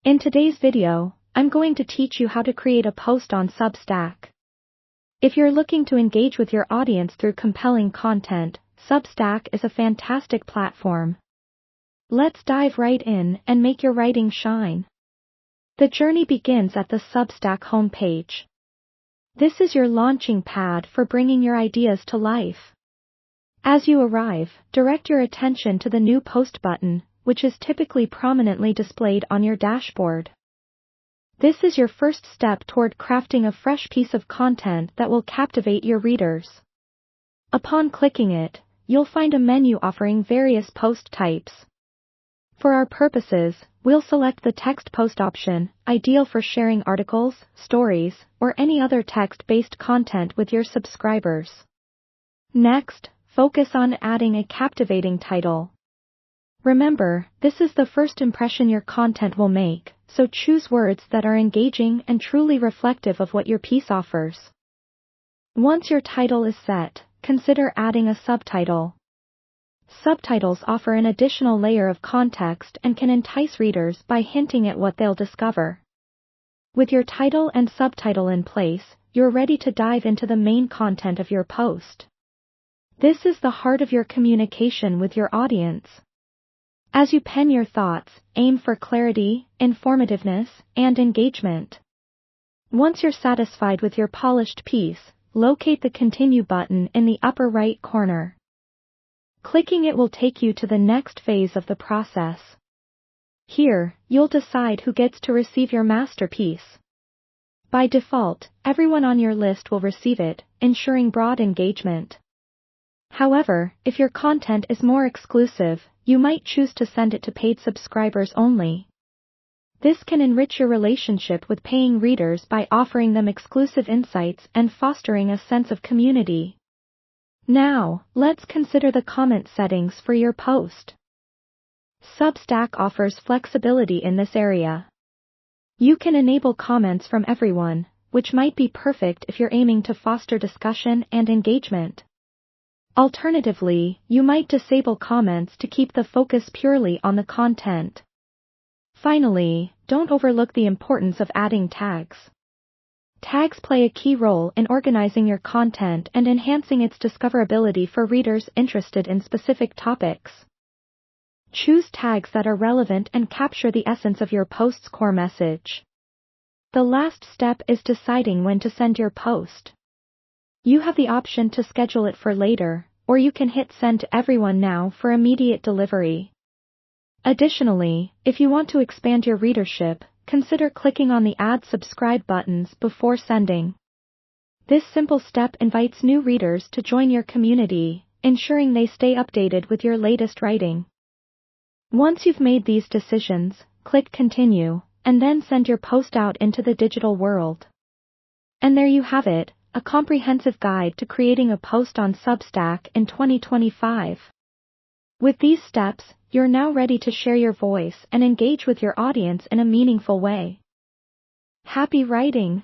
In today's video, I'm going to teach you how to create a post on Substack. If you're looking to engage with your audience through compelling content, Substack is a fantastic platform. Let's dive right in and make your writing shine. The journey begins at the Substack homepage. This is your launching pad for bringing your ideas to life. As you arrive, direct your attention to the New Post button, which is typically prominently displayed on your dashboard. This is your first step toward crafting a fresh piece of content that will captivate your readers. Upon clicking it, you'll find a menu offering various post types. For our purposes, we'll select the text post option, ideal for sharing articles, stories, or any other text-based content with your subscribers. Next, focus on adding a captivating title. Remember, this is the first impression your content will make, so choose words that are engaging and truly reflective of what your piece offers. Once your title is set, consider adding a subtitle. Subtitles offer an additional layer of context and can entice readers by hinting at what they'll discover. With your title and subtitle in place, you're ready to dive into the main content of your post. This is the heart of your communication with your audience. As you pen your thoughts, aim for clarity, informativeness, and engagement. Once you're satisfied with your polished piece, locate the Continue button in the upper right corner. Clicking it will take you to the next phase of the process. Here, you'll decide who gets to receive your masterpiece. By default, everyone on your list will receive it, ensuring broad engagement. However, if your content is more exclusive, you might choose to send it to paid subscribers only. This can enrich your relationship with paying readers by offering them exclusive insights and fostering a sense of community. Now, let's consider the comment settings for your post. Substack offers flexibility in this area. You can enable comments from everyone, which might be perfect if you're aiming to foster discussion and engagement. Alternatively, you might disable comments to keep the focus purely on the content. Finally, don't overlook the importance of adding tags. Tags play a key role in organizing your content and enhancing its discoverability for readers interested in specific topics. Choose tags that are relevant and capture the essence of your post's core message. The last step is deciding when to send your post. You have the option to schedule it for later, or you can hit send to everyone now for immediate delivery. Additionally, if you want to expand your readership, consider clicking on the Add Subscribe buttons before sending. This simple step invites new readers to join your community, ensuring they stay updated with your latest writing. Once you've made these decisions, click Continue, and then send your post out into the digital world. And there you have it, a comprehensive guide to creating a post on Substack in 2025. With these steps, you're now ready to share your voice and engage with your audience in a meaningful way. Happy writing!